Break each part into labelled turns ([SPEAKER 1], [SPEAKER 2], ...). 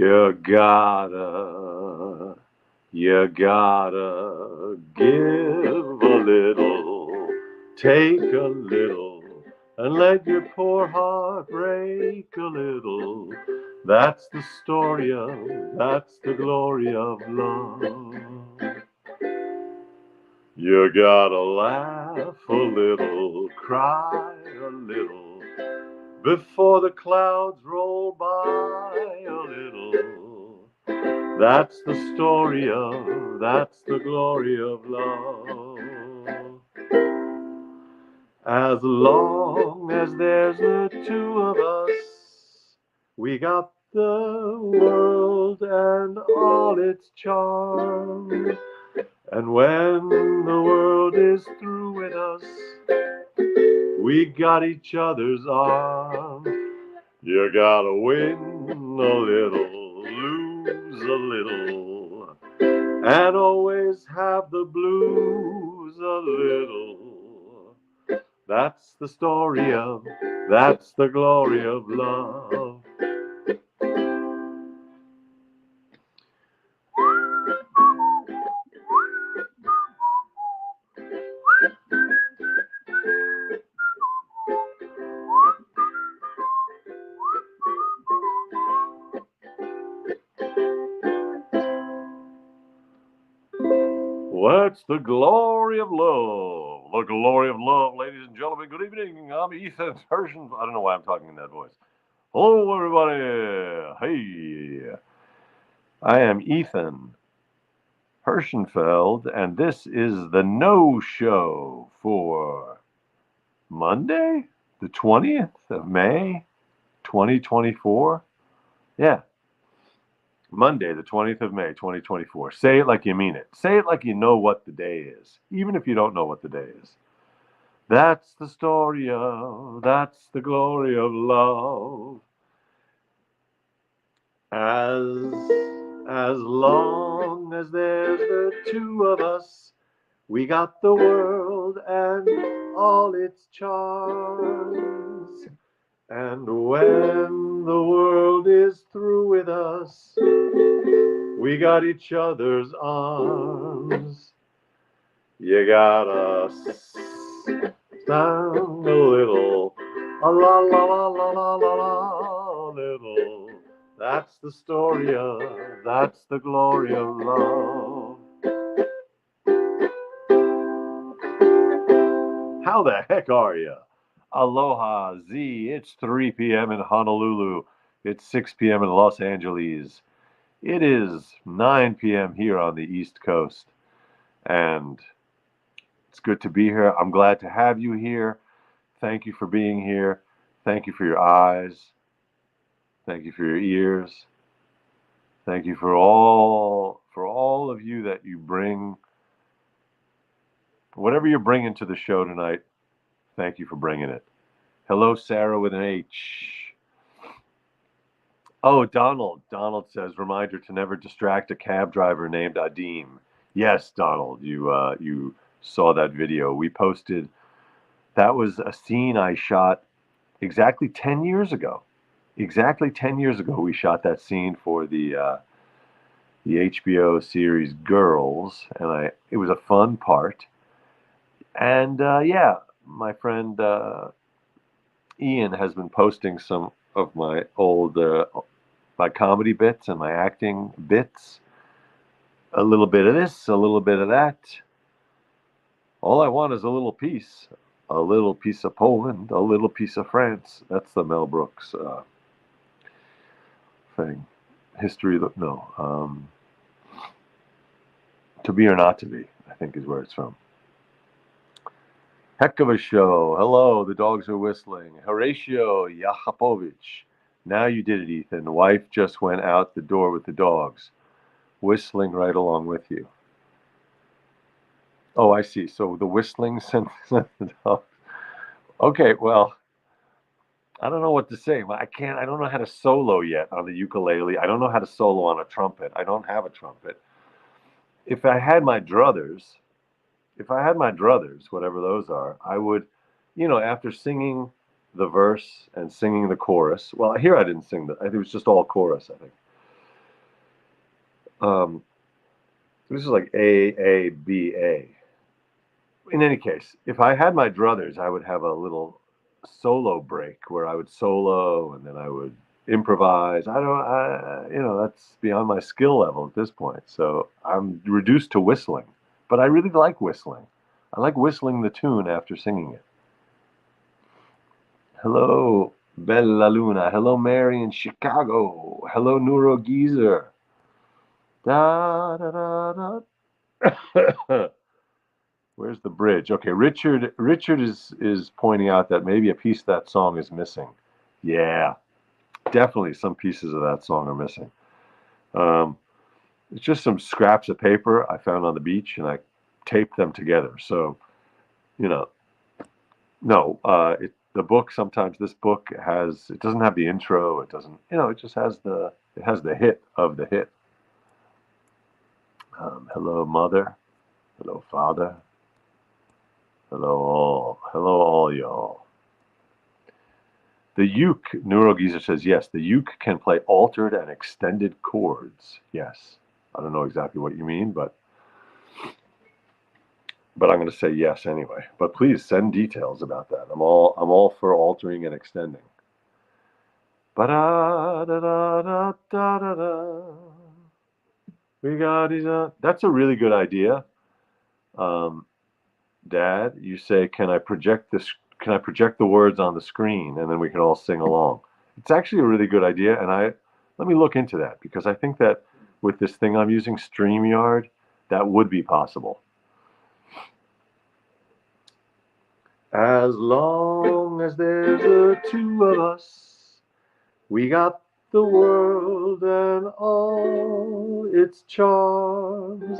[SPEAKER 1] You gotta, you gotta give a little, take a little, and let your poor heart break a little. That's the story of, that's the glory of love. You gotta laugh a little, cry a little, before the clouds roll by a little. That's the story of, that's the glory of love. As long as there's the two of us, we got the world and all its charms. And when the world is through with us, we got each other's arms. You gotta win a little, lose a little, and always have the blues a little. That's the story of, that's the glory of love. What's the glory of love? The glory of love, ladies and gentlemen. Good evening. I'm Ethan Herschen. I don't know why I'm talking in that voice. Hello, everybody. Hey. I am Ethan Herschenfeld, and this is the nosho for Monday, the 20th of May, 2024. Yeah. Monday, the 20th of May, 2024. Say it like you mean it. Say it like you know what the day is, even if you don't know what the day is. That's the story of, that's the glory of love. As long as there's the two of us, we got the world and all its charms. And when the world is through with us, we got each other's arms. You gotta stand a little, a la la la la la la la little. That's the story of, that's the glory of love. How the heck are you? Aloha Z. It's 3 p.m. in Honolulu. It's 6 p.m. in Los Angeles. It is 9 p.m. here on the East Coast. And it's good to be here. I'm glad to have you here. Thank you for being here. Thank you for your eyes. Thank you for your ears. Thank you for all of you that you bring. Whatever you're bringing to the show tonight, thank you for bringing it. Hello, Sarah with an H. Oh, Donald. Donald says, reminder to never distract a cab driver named Adim. Yes, Donald, you saw that video. We posted, that was a scene I shot exactly 10 years ago. Exactly 10 years ago, we shot that scene for the HBO series Girls, and it was a fun part. And yeah, my friend Ian has been posting some of my old my comedy bits and my acting bits. A little bit of this, a little bit of that. All I want is a little piece of Poland, a little piece of France. That's the Mel Brooks thing. History, no. To Be or Not to Be, I think is where it's from. Heck of a show. Hello, the dogs are whistling. Horatio Yachapovich. Now you did it, Ethan. The wife just went out the door with the dogs, whistling right along with you. Oh, I see. So the whistling sent the dogs. Okay, well, I don't know what to say. I don't know how to solo yet on the ukulele. I don't know how to solo on a trumpet. I don't have a trumpet. If I had my druthers, whatever those are, I would, after singing the verse and singing the chorus. Well, here I didn't sing it was just all chorus, I think. Um, this is like A-A-B-A. In any case, if I had my druthers, I would have a little solo break where I would solo and then I would improvise. That's beyond my skill level at this point. So I'm reduced to whistling, but I really like whistling. I like whistling the tune after singing it. Hello, Bella Luna. Hello, Mary in Chicago. Hello, Neuro Geezer. Da da da da. Where's the bridge? Okay, Richard is pointing out that maybe a piece of that song is missing. Yeah, definitely some pieces of that song are missing. Um, it's just some scraps of paper I found on the beach and I taped them together. So, you know, no, the book, sometimes this book it doesn't have the intro. It doesn't, it just it has the hit of the hit. Hello, mother. Hello, father. Hello all y'all. The uke, Neurogeezer says, yes, the uke can play altered and extended chords. Yes. I don't know exactly what you mean, but I'm going to say yes anyway. But please send details about that. I'm all for altering and extending. Ba-da-da-da-da-da-da-da. We got That's a really good idea. Um, Dad, you say, can I project the words on the screen and then we can all sing along? It's actually a really good idea, and let me look into that because I think that with this thing I'm using, StreamYard, that would be possible. As long as there's the two of us, we got the world and all its charms.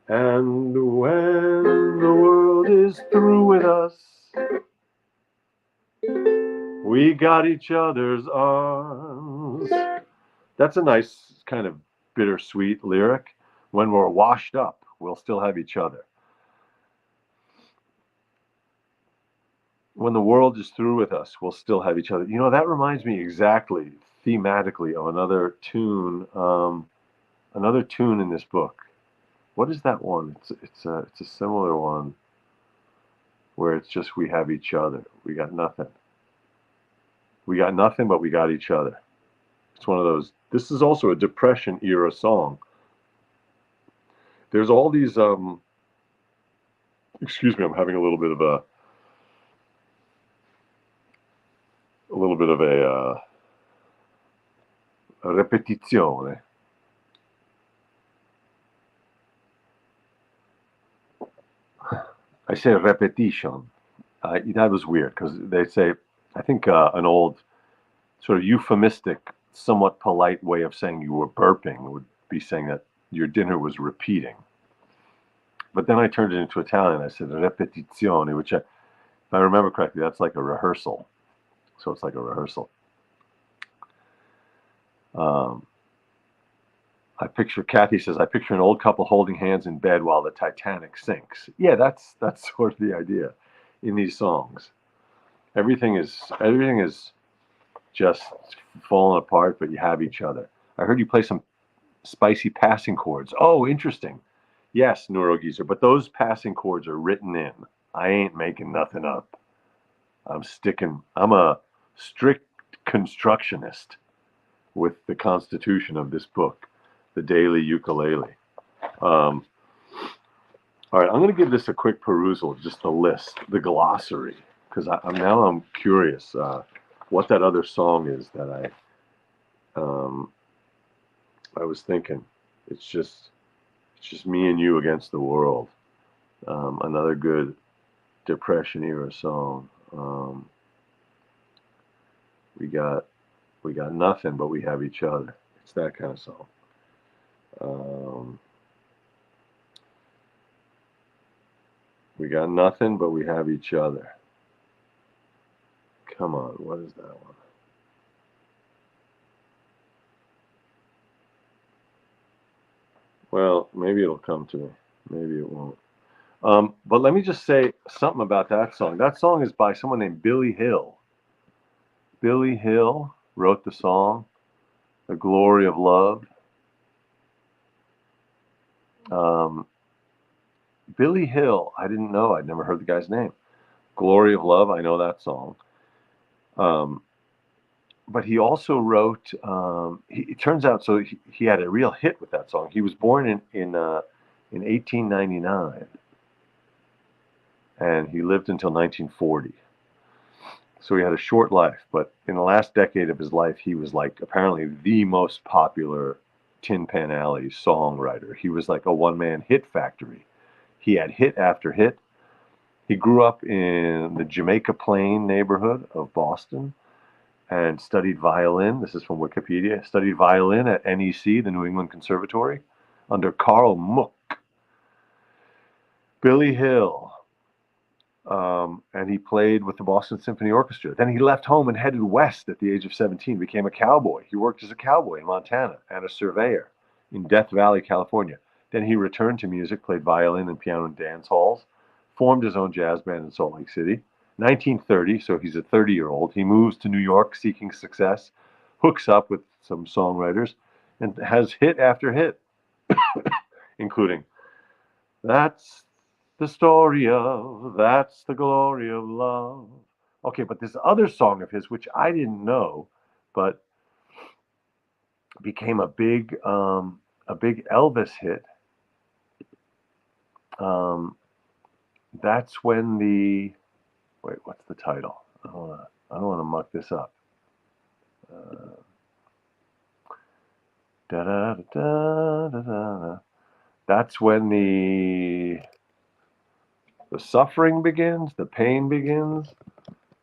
[SPEAKER 1] And when the world is through with us, we got each other's arms. That's a nice kind of bittersweet lyric. When we're washed up, we'll still have each other. When the world is through with us, we'll still have each other. That reminds me exactly, thematically, of another tune in this book. What is that one? It's a similar one where it's just we have each other. We got nothing. We got nothing, but we got each other. It's one of those. This is also a Depression era song. There's all these. Excuse me, I'm having a little bit of a repetizione. I say repetition. That was weird because they say, I think an old sort of euphemistic, somewhat polite way of saying you were burping would be saying that your dinner was repeating. But then I turned it into Italian. I said repetizione, which, if I remember correctly, that's like a rehearsal. So it's like a rehearsal. Kathy says, I picture an old couple holding hands in bed while the Titanic sinks. Yeah, that's sort of the idea in these songs. Everything is just falling apart, but you have each other. I heard you play some spicy passing chords. Oh, interesting. Yes, Neurogeezer, but those passing chords are written in. I ain't making nothing up. I'm a strict constructionist with the constitution of this book, The Daily Ukulele. All right, I'm going to give this a quick perusal, just the list, the glossary, because I'm curious what that other song is that I was thinking. It's just me and you against the world. Another good Depression era song. We got nothing, but we have each other. It's that kind of song. We got nothing, but we have each other. Come on, what is that one? Well, maybe it'll come to me. Maybe it won't. But let me just say something about that song. That song is by someone named Billy Hill. Billy Hill wrote the song, The Glory of Love. Um, Billy Hill, I didn't know. I'd never heard the guy's name. Glory of Love, I know that song. Um, but he also wrote. It turns out, so he had a real hit with that song. He was born in 1899, and he lived until 1940. So he had a short life, but in the last decade of his life, he was like apparently the most popular Tin Pan Alley songwriter. He was like a one-man hit factory. He had hit after hit. He grew up in the Jamaica Plain neighborhood of Boston and studied violin. This is from Wikipedia. Studied violin at NEC, the New England Conservatory, under Carl Muck. Billy Hill, and he played with the Boston Symphony Orchestra. Then he left home and headed west at the age of 17, became a cowboy. He worked as a cowboy in Montana and a surveyor in Death Valley, California. Then he returned to music, played violin and piano in dance halls, formed his own jazz band in Salt Lake City. 1930, so he's a 30-year-old, he moves to New York seeking success, hooks up with some songwriters, and has hit after hit, including That's the story of, that's the glory of love. Okay, but this other song of his, which I didn't know, but became a big Elvis hit. Um, that's when the wait, what's the title? I don't want to muck this up. Uh, da, da, da, da, da. That's when the suffering begins, the pain begins.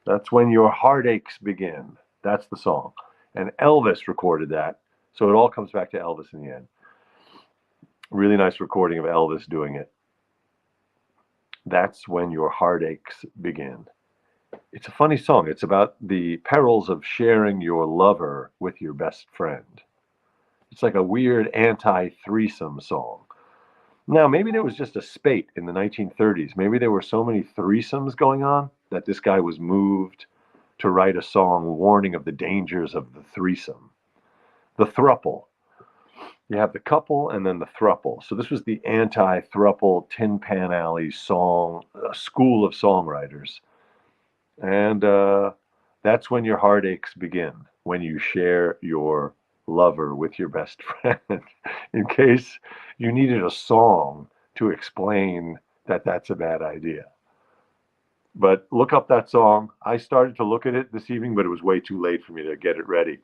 [SPEAKER 1] That's when your heartaches begin. That's the song. And Elvis recorded that. So it all comes back to Elvis in the end. Really nice recording of Elvis doing it. That's when your heartaches begin. It's a funny song. It's about the perils of sharing your lover with your best friend. It's like a weird anti threesome song. Now, maybe there was just a spate in the 1930s. Maybe there were so many threesomes going on that this guy was moved to write a song warning of the dangers of the threesome. The thruple. You have the couple and then the thruple. So this was the anti-thruple Tin Pan Alley song, school of songwriters. And that's when your heartaches begin, when you share your lover with your best friend. In case you needed a song to explain that that's a bad idea. But look up that song. I started to look at it this evening, but it was way too late for me to get it ready.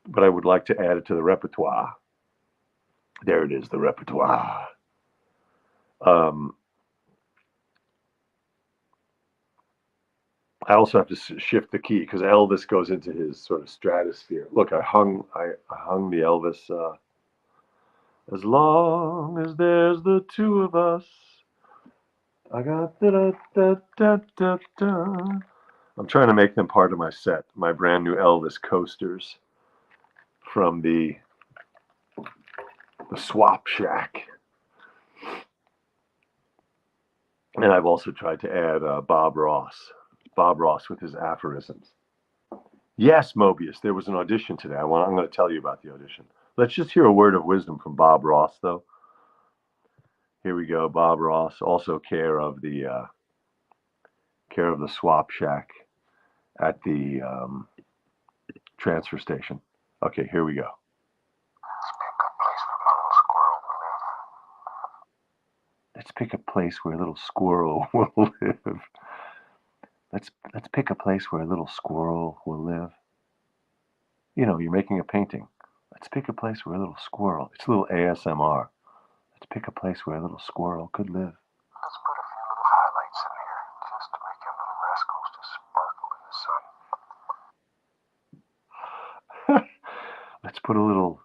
[SPEAKER 1] But I would like to add it to the repertoire. There it is, the repertoire. Um, I also have to shift the key because Elvis goes into his sort of stratosphere. Look, I hung the Elvis. As long as there's the two of us, I got da da da da da da. I'm trying to make them part of my set, my brand new Elvis coasters from the Swap Shack. And I've also tried to add Bob Ross with his aphorisms. Yes, Mobius, there was an audition today. I'm going to tell you about the audition. Let's just hear a word of wisdom from Bob Ross, though. Here we go, Bob Ross, also care of the Swap Shack at the transfer station. Okay, here we go. Let's pick a place where a little squirrel will live. Let's pick a place where a little squirrel will live. You know, you're making a painting. Let's pick a place where a little squirrel. It's a little ASMR. Let's pick a place where a little squirrel could live.
[SPEAKER 2] Let's put a few little highlights in there just to make our little rascals just sparkle in the sun.
[SPEAKER 1] Let's put a little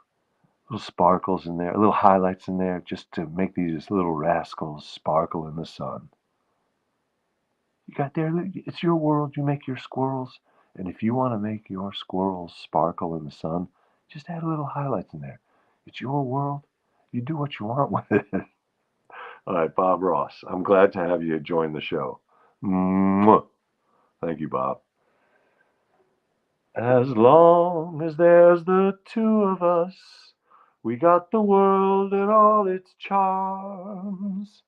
[SPEAKER 1] sparkles in there, little highlights in there, just to make these little rascals sparkle in the sun. You got there, it's your world, you make your squirrels, and if you want to make your squirrels sparkle in the sun, just add a little highlights in there. It's your world, you do what you want with it. All right, Bob Ross, I'm glad to have you join the show. Mwah. Thank you, Bob. As long as there's the two of us, We got the world and all its charms.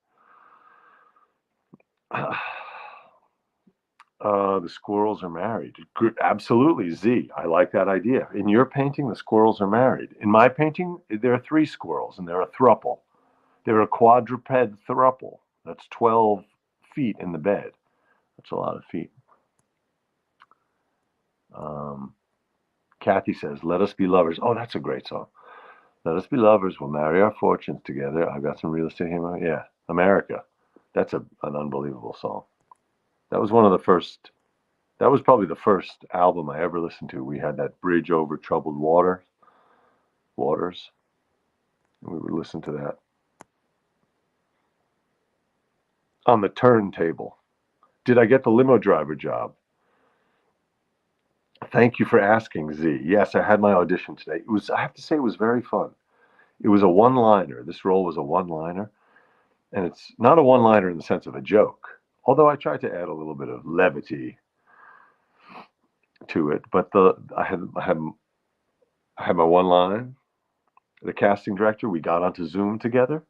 [SPEAKER 1] The squirrels are married. Absolutely, Z. I like that idea. In your painting, the squirrels are married. In my painting, there are three squirrels, and they're a thruple. They're a quadruped thruple. That's 12 feet in the bed. That's a lot of feet. Um, Kathy says, "Let us be lovers." Oh, that's a great song. Let us be lovers. We'll marry our fortunes together. I've got some real estate here. Yeah, America. That's an unbelievable song. That was one of the first. That was probably the first album I ever listened to. We had that bridge over troubled waters, and we would listen to that on the turntable. Did I get the limo driver job? Thank you for asking, Z. Yes, I had my audition today. It was, I have to say, it was very fun. It was a one-liner. This role was a one-liner, and it's not a one-liner in the sense of a joke, although I tried to add a little bit of levity to it. But I had my one line. The casting director, we got onto Zoom together,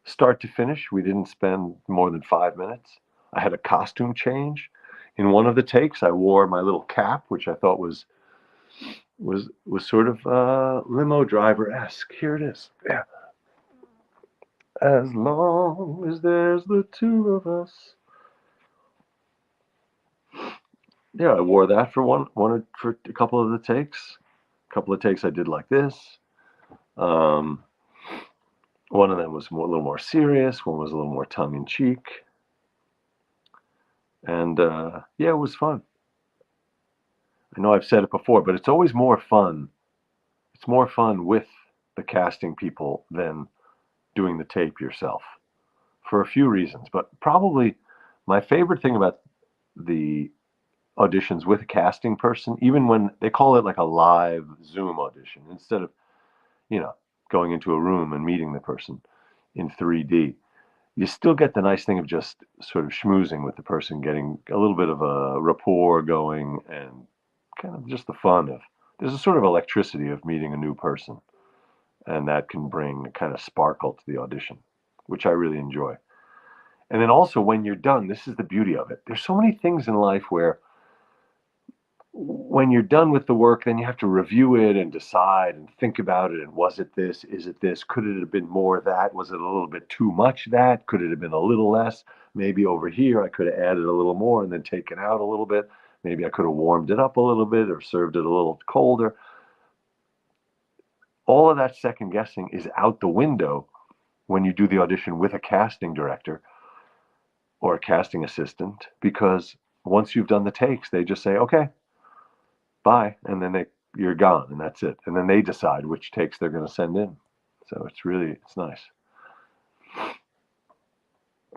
[SPEAKER 1] start to finish. We didn't spend more than 5 minutes. I had a costume change. In one of the takes, I wore my little cap, which I thought was sort of limo driver esque. Here it is. Yeah. As long as there's the two of us. Yeah, I wore that for for a couple of the takes. A couple of takes I did like this. Um, One of them was a little more serious. One was a little more tongue in cheek. And yeah, it was fun. I know I've said it before, but it's always more fun. It's more fun with the casting people than doing the tape yourself for a few reasons. But probably my favorite thing about the auditions with a casting person, even when they call it like a live Zoom audition, instead of, you know, going into a room and meeting the person in 3D, you still get the nice thing of just sort of schmoozing with the person, getting a little bit of a rapport going, and kind of just the fun of there's a sort of electricity of meeting a new person, and that can bring a kind of sparkle to the audition, which I really enjoy. And then also when you're done, this is the beauty of it. There's so many things in life where when you're done with the work, then you have to review it and decide and think about it. And was it this? Is it this? Could it have been more of that? Was it a little bit too much that? Could it have been a little less? Maybe over here I could have added a little more and then taken out a little bit. Maybe I could have warmed it up a little bit or served it a little colder. All of that second guessing is out the window when you do the audition with a casting director or a casting assistant, because once you've done the takes, they just say, okay, bye, and then you're gone, and that's it. And then they decide which takes they're going to send in. So it's nice.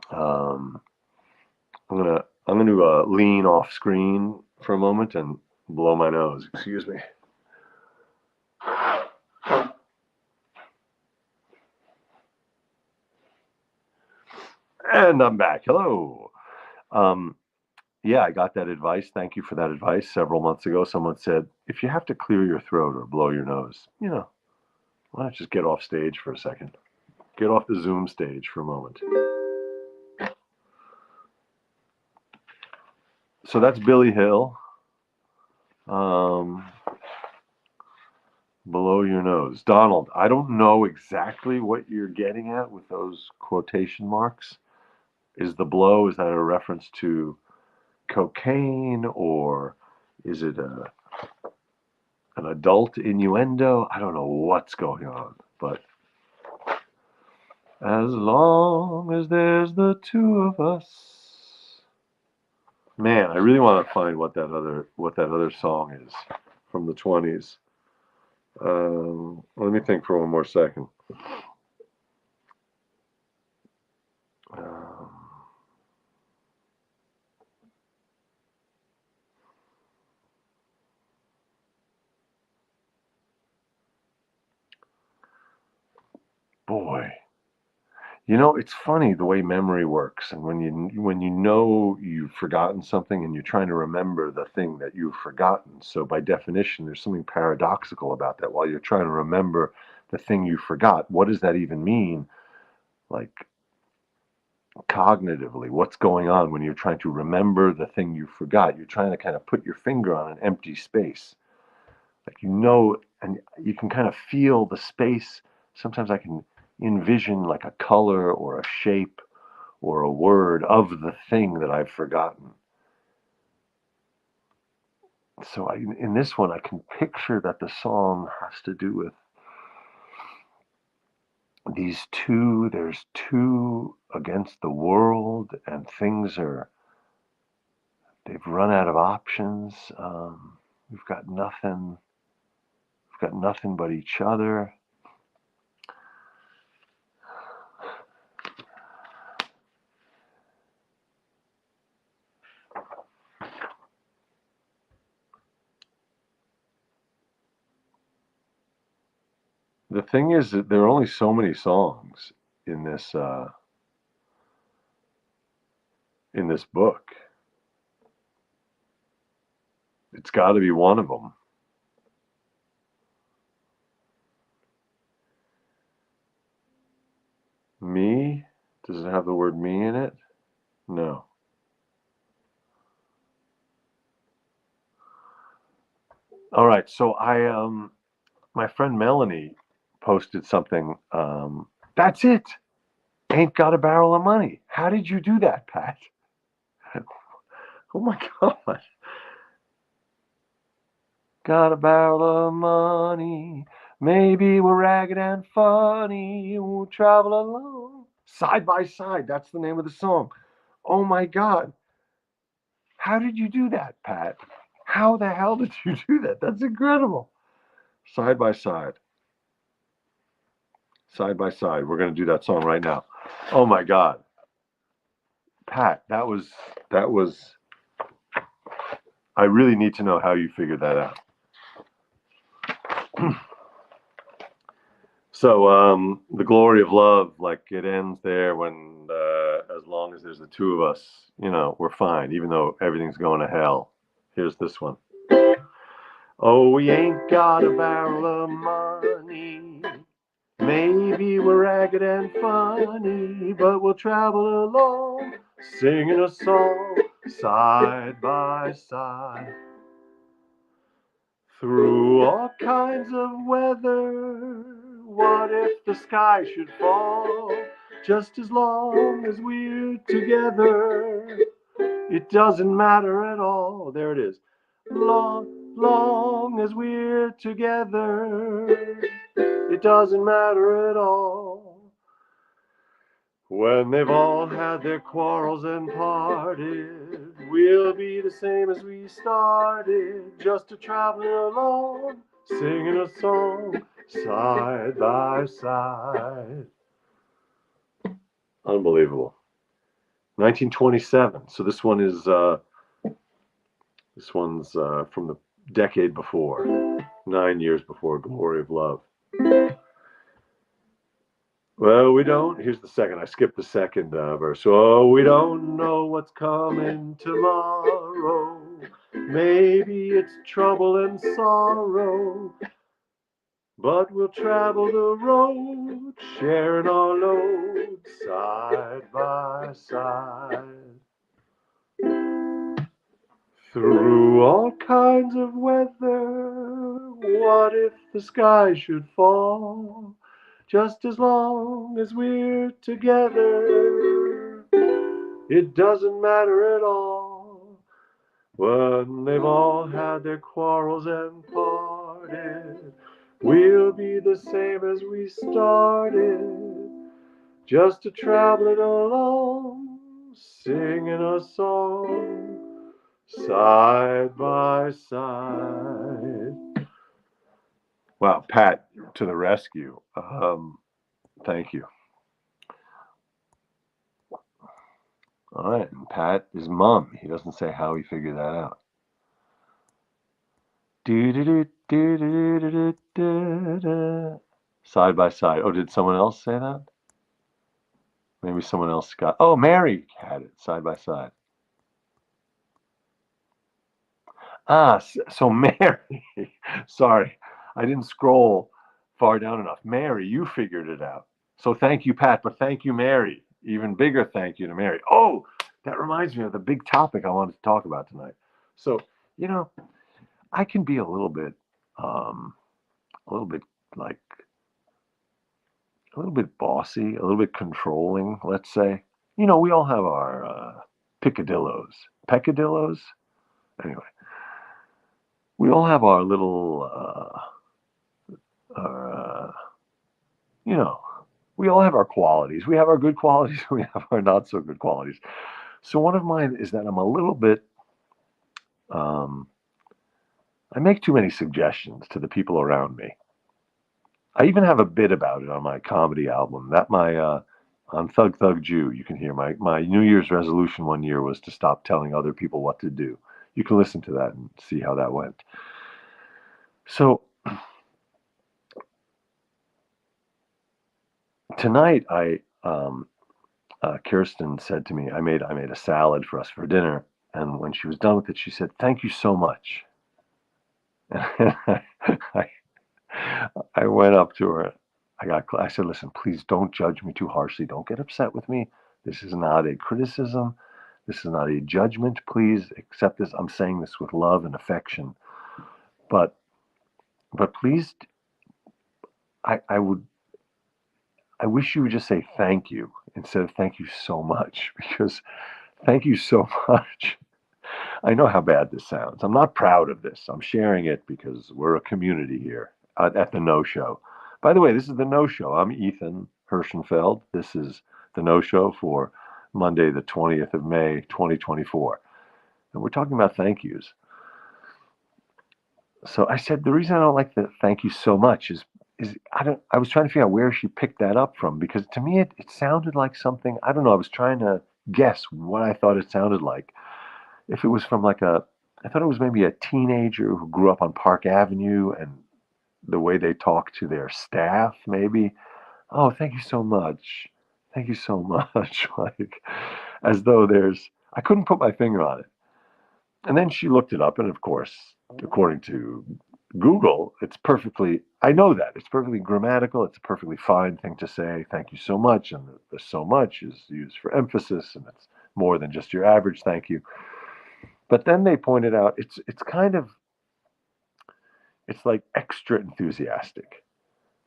[SPEAKER 1] Um, I'm gonna lean off screen for a moment and blow my nose. Excuse me. And I'm back. Hello. Um, yeah, I got that advice. Thank you for that advice. Several months ago, someone said, if you have to clear your throat or blow your nose, why not just get off stage for a second? Get off the Zoom stage for a moment. So that's Billy Hill. Um, Below your nose. Donald, I don't know exactly what you're getting at with those quotation marks. Is that a reference to cocaine, or is it an adult innuendo? I don't know what's going on, but as long as there's the two of us. Man, I really want to find what that other song is from the 20s. Let me think for one more second. Um, Boy, it's funny the way memory works, and when you know you've forgotten something and you're trying to remember the thing that you've forgotten. So by definition, there's something paradoxical about that. While you're trying to remember the thing you forgot. What does that even mean? Like cognitively, what's going on when you're trying to remember the thing you forgot? You're trying to kind of put your finger on an empty space. Like, and you can kind of feel the space. Sometimes I can envision like a color or a shape or a word of the thing that I've forgotten. So in this one, I can picture that the song has to do with there's two against the world, and they've run out of options. We've got nothing but each other. The thing is that there are only so many songs in this book. It's got to be one of them. Me? Does it have the word me in it? No. All right. So my friend Melanie posted something. That's it. Ain't got a barrel of money. How did you do that, Pat? Oh my God. Got a barrel of money. Maybe we're ragged and funny. We'll travel alone. Side by Side. That's the name of the song. Oh my God. How did you do that, Pat? How the hell did you do that? That's incredible. Side by Side. Side by Side. We're going to do that song right now. Oh my God. Pat, that was I really need to know how you figured that out. So the glory of love, like it ends there when as long as there's the two of us, we're fine, even though everything's going to hell. Here's this one. Oh, we ain't got a barrel of money. Maybe we're ragged and funny, but we'll travel along, singing a song side by side. Through all kinds of weather, what if the sky should fall? Just as long as we're together, it doesn't matter at all. There it is. Long as we're together, it doesn't matter at all. When they've all had their quarrels and parted, we'll be the same as we started, just a traveling along, singing a song side by side. Unbelievable. 1927. So this one's from the decade before, 9 years before Glory of Love. Well, we don't. Here's the second. I skipped the second verse. Oh, we don't know what's coming tomorrow. Maybe it's trouble and sorrow. But we'll travel the road, sharing our load, side by side. Through all kinds of weather, what if the sky should fall? Just as long as we're together, it doesn't matter at all. When they've all had their quarrels and parted, we'll be the same as we started, just a traveling along, singing a song, side by side. Wow, Pat, to the rescue. Thank you. All right, and Pat is mum. He doesn't say how he figured that out. Side by side. Oh, did someone else say that? Maybe someone else got. Oh, Mary had it. Side by side. So Mary. Sorry, I didn't scroll far down enough. Mary, you figured it out. So thank you, Pat, but thank you, Mary. Even bigger thank you to Mary. Oh, that reminds me of the big topic I wanted to talk about tonight. So, you know, I can be a little bit like a little bit bossy, a little bit controlling, let's say. We all have our picadillos, peccadillos. Anyway, we all have our little, uh, you know, we all have our qualities. We have our good qualities. We have our not so good qualities. So one of mine is that I'm a little bit. Um, I make too many suggestions to the people around me. I even have a bit about it on my comedy album. That my on Thug Thug Jew, you can hear my New Year's resolution one year was to stop telling other people what to do. You can listen to that and see how that went. So tonight, Kirsten said to me, I made a salad for us for dinner, and when she was done with it, she said, "Thank you so much." I, I went up to her. I said, "Listen, please don't judge me too harshly. Don't get upset with me. This is not a criticism. This is not a judgment. Please accept this. I'm saying this with love and affection. But please, I would I wish you would just say thank you instead of thank you so much because thank you so much. I know how bad this sounds. I'm not proud of this. I'm sharing it because we're a community here at the No Show. By the way, this is the No Show. I'm Ethan Hirschenfeld. This is the No Show for Monday, the 20th of May, 2024. And we're talking about thank yous. So I said the reason I don't like the thank you so much is I was trying to figure out where she picked that up from because to me it sounded like something I don't know. I was trying to guess what I thought it sounded like. If it was from I thought it was maybe a teenager who grew up on Park Avenue and the way they talk to their staff, maybe. Oh, thank you so much. Thank you so much. Like, as though I couldn't put my finger on it. And then she looked it up, and of course, according to Google, I know that. It's perfectly grammatical. It's a perfectly fine thing to say. Thank you so much. And the so much is used for emphasis, and it's more than just your average thank you. But then they pointed out it's like extra enthusiastic.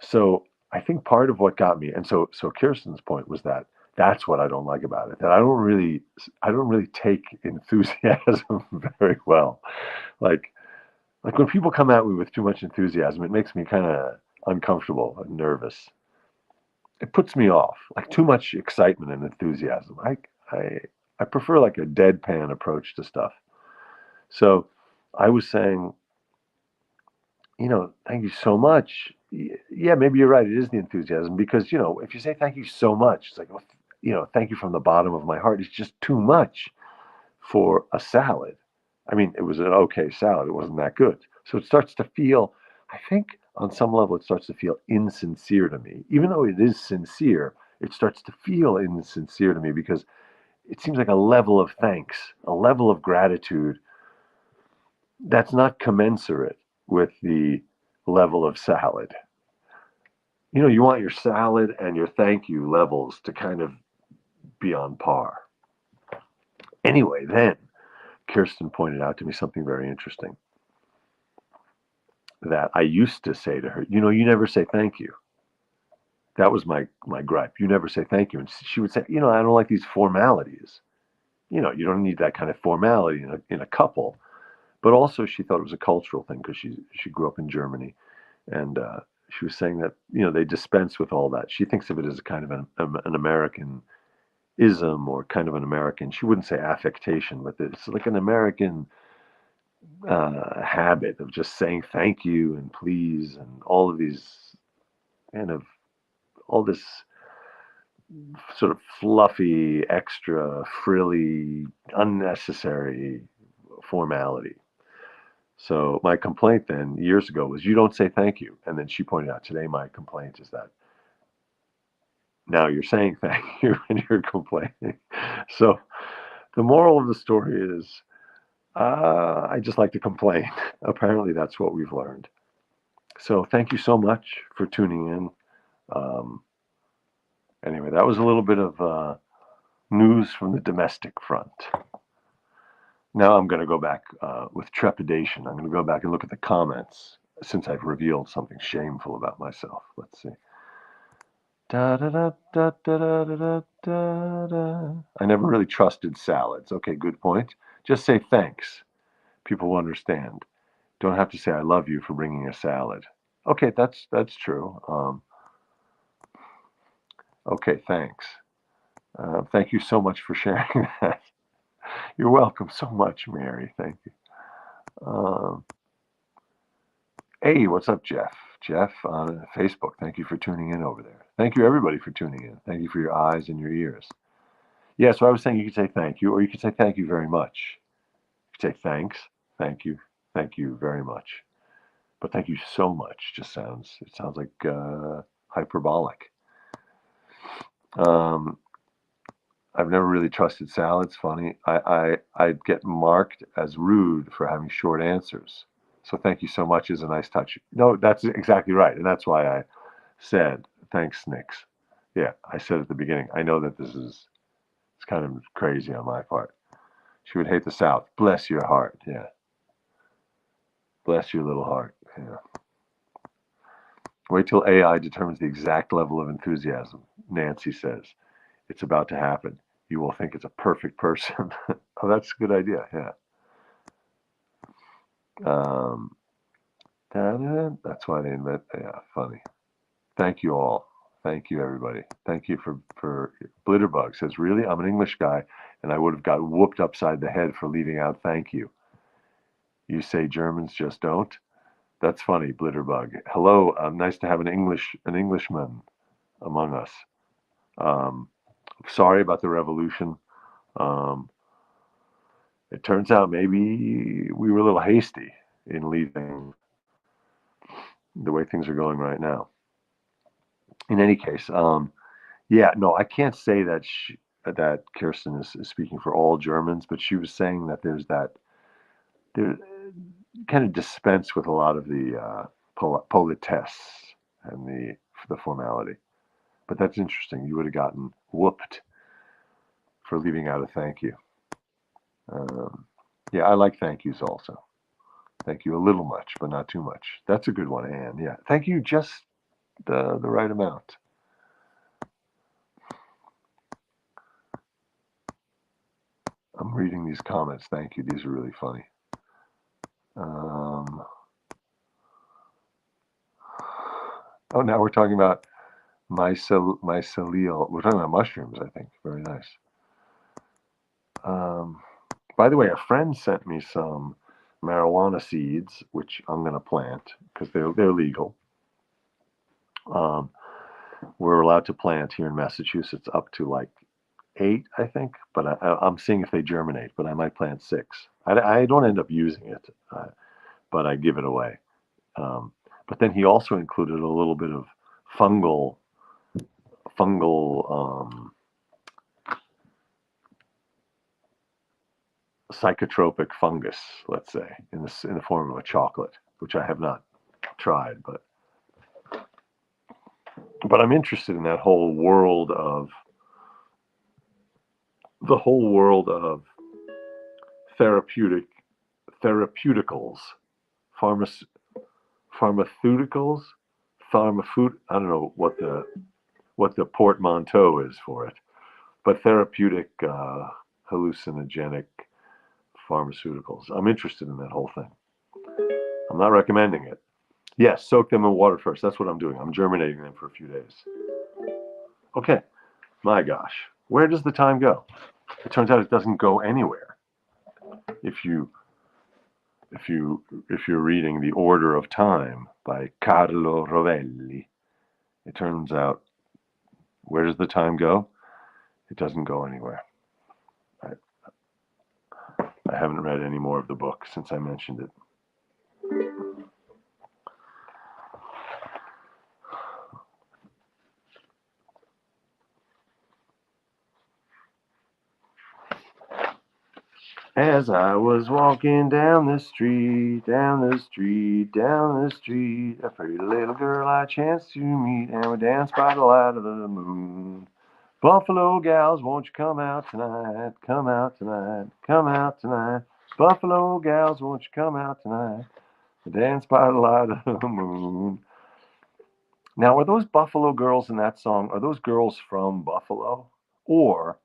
[SPEAKER 1] So I think part of what got me, and so Kirsten's point was that that's what I don't like about it. That I don't really take enthusiasm very well. Like when people come at me with too much enthusiasm, it makes me kind of uncomfortable and nervous. It puts me off. Like too much excitement and enthusiasm. I I prefer like a deadpan approach to stuff. So I was saying, thank you so much. Yeah, maybe you're right. It is the enthusiasm because, if you say thank you so much, it's like, well, thank you from the bottom of my heart. It's just too much for a salad. I mean, it was an okay salad. It wasn't that good. So it starts to feel, I think on some level, it starts to feel insincere to me. Even though it is sincere, it starts to feel insincere to me because it seems like a level of thanks, a level of gratitude that's not commensurate with the level of salad. You want your salad and your thank you levels to kind of be on par. Anyway, then Kirsten pointed out to me something very interesting that I used to say to her, you never say thank you. That was my gripe. You never say thank you. And she would say, I don't like these formalities. You don't need that kind of formality in a couple. But also, she thought it was a cultural thing because she grew up in Germany, and she was saying that they dispense with all that. She thinks of it as a kind of an American ism or kind of an American. She wouldn't say affectation, but it's like an American habit of just saying thank you and please and all of these kind of all this sort of fluffy, extra, frilly, unnecessary formality. So my complaint then years ago was you don't say thank you. And then she pointed out today my complaint is that now you're saying thank you and you're complaining. So the moral of the story is I just like to complain. Apparently that's what we've learned. So thank you so much for tuning in. Um, anyway, that was a little bit of news from the domestic front. Now I'm going to go back with trepidation. I'm going to go back and look at the comments since I've revealed something shameful about myself. Let's see. Da, da, da, da, da, da, da, da, da. I never really trusted salads. Okay, good point. Just say thanks. People will understand. Don't have to say I love you for bringing a salad. Okay, that's true. Okay, thanks. Thank you so much for sharing that. You're welcome so much, Mary. Thank you. Hey, what's up, Jeff? Jeff on Facebook. Thank you for tuning in over there. Thank you, everybody, for tuning in. Thank you for your eyes and your ears. Yeah, so I was saying you could say thank you, or you could say thank you very much. You could say thanks, thank you very much. But thank you so much just sounds like hyperbolic. Um, I've never really trusted salads. Funny, I'd get marked as rude for having short answers. So thank you so much is a nice touch. No, that's exactly right, and that's why I said thanks, Nix. Yeah, I said at the beginning. I know that it's kind of crazy on my part. She would hate the South. Bless your heart. Yeah, bless your little heart. Yeah. Wait till AI determines the exact level of enthusiasm. Nancy says it's about to happen. You will think it's a perfect person. Oh, that's a good idea. Yeah. Um, that's why they invent. Yeah, funny. Thank you all. Thank you, everybody. Thank you for Blitterbug says, really? I'm an English guy, and I would have got whooped upside the head for leaving out thank you. You say Germans just don't? That's funny, Blitterbug. Hello, nice to have an Englishman among us. Um, sorry about the revolution. Um, it turns out maybe we were a little hasty in leaving the way things are going right now. In any case, yeah, no, I can't say that Kirsten is speaking for all Germans, but she was saying that there kind of dispense with a lot of the politesse and the formality. But that's interesting. You would have gotten whooped for leaving out a thank you. Um, yeah, I like thank yous also. Thank you a little much, but not too much. That's a good one, Anne. Yeah, thank you just the right amount. I'm reading these comments. Thank you. These are really funny. Um, oh, now we're talking about mycelial. We're talking about mushrooms, I think. Very nice. Um, by the way, a friend sent me some marijuana seeds, which I'm going to plant because they're legal. Um, we're allowed to plant here in Massachusetts up to like 8, I think, but I'm seeing if they germinate. But I might plant 6. I don't end up using it, but I give it away. But then he also included a little bit of fungal psychotropic fungus, let's say, in the form of a chocolate, which I have not tried, but I'm interested in that whole world of therapeutic therapeuticals, pharma, pharmaceuticals, pharmafood. I don't know what the portmanteau is for it, but therapeutic hallucinogenic pharmaceuticals. I'm interested in that whole thing. I'm not recommending it. Yes, soak them in water first. That's what I'm doing. I'm germinating them for a few days. Okay. My gosh. Where does the time go? It turns out it doesn't go anywhere. If you if you're reading The Order of Time by Carlo Rovelli, it turns out where does the time go? It doesn't go anywhere. I, I haven't read any more of the book since I mentioned it. As I was walking down the street, down the street, down the street, a pretty little girl I chanced to meet, and we danced by the light of the moon. Buffalo gals, won't you come out tonight? Come out tonight, come out tonight. Buffalo gals, won't you come out tonight? Dance by the light of the moon. Now, are those Buffalo girls in that song, are those girls from Buffalo? Or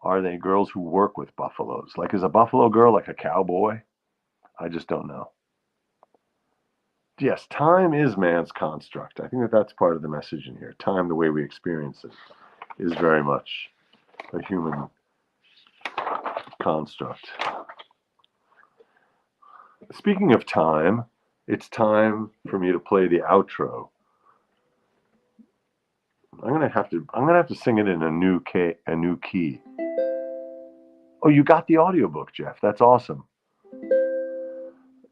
[SPEAKER 1] are they girls who work with buffaloes? Like, is a buffalo girl like a cowboy? I just don't know. Yes, time is man's construct. I think that that's part of the message in here. Time, the way we experience it, is very much a human construct. Speaking of time, it's time for me to play the outro. I'm gonna have to sing it in a new key. Oh, you got the audiobook, Jeff. That's awesome.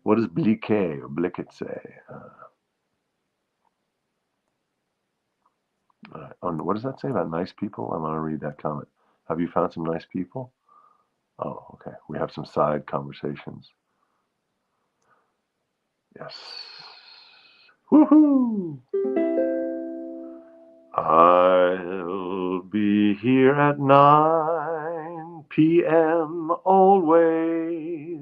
[SPEAKER 1] What does blique or blicket say? What does that say about nice people? I want to read that comment. Have you found some nice people? Oh, okay. We have some side conversations. Yes. Woohoo! I'll be here at 9 p.m. always.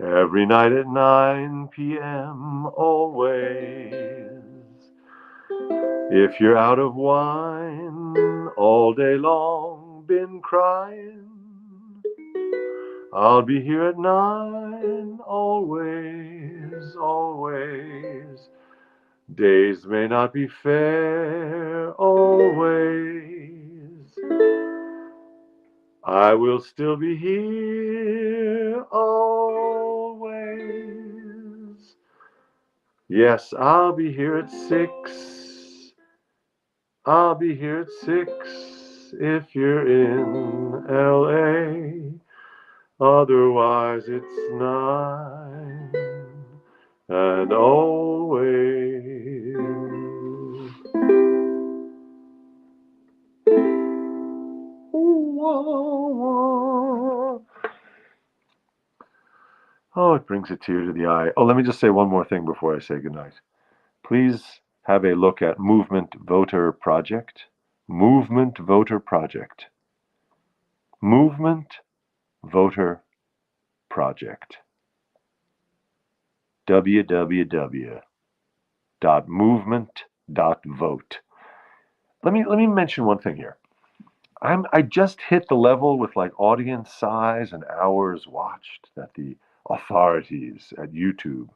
[SPEAKER 1] Every night at 9 p.m. always. If you're out of wine all day long, been crying, I'll be here at 9 always, always. Days may not be fair always. I will still be here always. Yes, I'll be here at 6. I'll be here at 6 if you're in LA. Otherwise, it's 9 and always. Oh, it brings a tear to the eye. Oh, let me just say one more thing before I say goodnight. Please have a look at Movement Voter Project. Movement Voter Project. Movement Voter Project. www.movement.vote. Let me mention one thing here. I just hit the level with like audience size and hours watched that the authorities at YouTube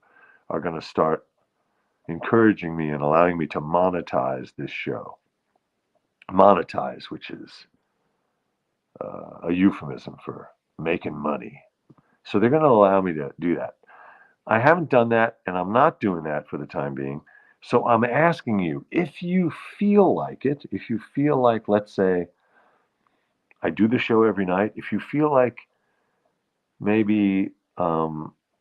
[SPEAKER 1] are going to start encouraging me and allowing me to monetize this show. Monetize, which is a euphemism for making money. So they're going to allow me to do that. I haven't done that, and I'm not doing that for the time being. So I'm asking you, if you feel like it, if you feel like, let's say, I do the show every night, if you feel like maybe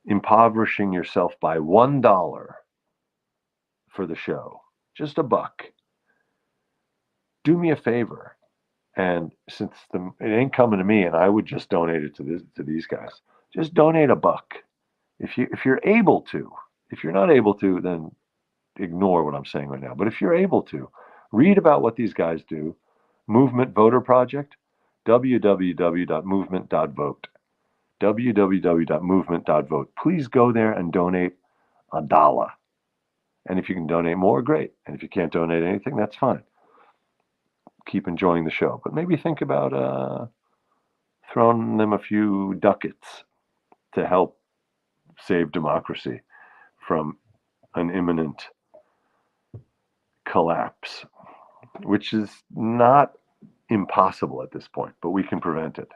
[SPEAKER 1] impoverishing yourself by $1 for the show, just $1, do me a favor. And since it ain't coming to me, and I would just donate it to these guys, just donate $1. If you're able to. If you're not able to, then ignore what I'm saying right now. But if you're able to, read about what these guys do. Movement Voter Project, www.movement.vote. www.movement.vote. Please go there and donate $1. And if you can donate more, great. And if you can't donate anything, that's fine. Keep enjoying the show. But maybe think about throwing them a few ducats to help save democracy from an imminent collapse, which is not impossible at this point, but we can prevent it.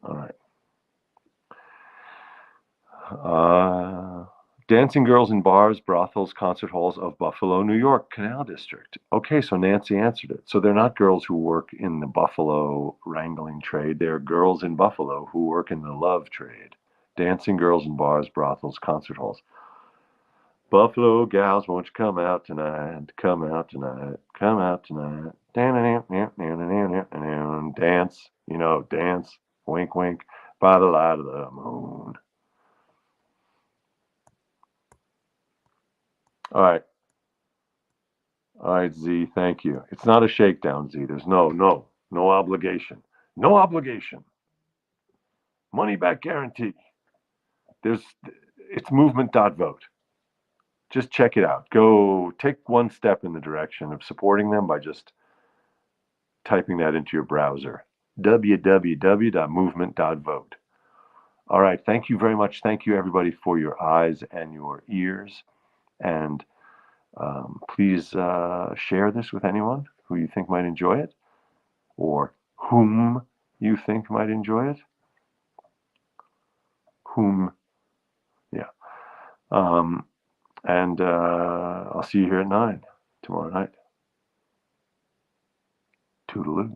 [SPEAKER 1] All right. Dancing girls in bars, brothels, concert halls of Buffalo, New York, Canal District. Okay, so Nancy answered it. So they're not girls who work in the Buffalo wrangling trade. They're girls in Buffalo who work in the love trade. Dancing girls in bars, brothels, concert halls. Buffalo gals, won't you come out tonight? Come out tonight. Come out tonight. Dance, dance. Wink, wink. By the light of the moon. All right. All right, Z. Thank you. It's not a shakedown, Z. There's no obligation. No obligation. Money back guarantee. There's, it's movement.vote. Just check it out. Go take one step in the direction of supporting them by just typing that into your browser. www.movement.vote. All right. Thank you very much. Thank you, everybody, for your eyes and your ears. And please share this with anyone who you think might enjoy it or whom you think might enjoy it. Whom, yeah. And I'll see you here at 9 tomorrow night. Toodaloo.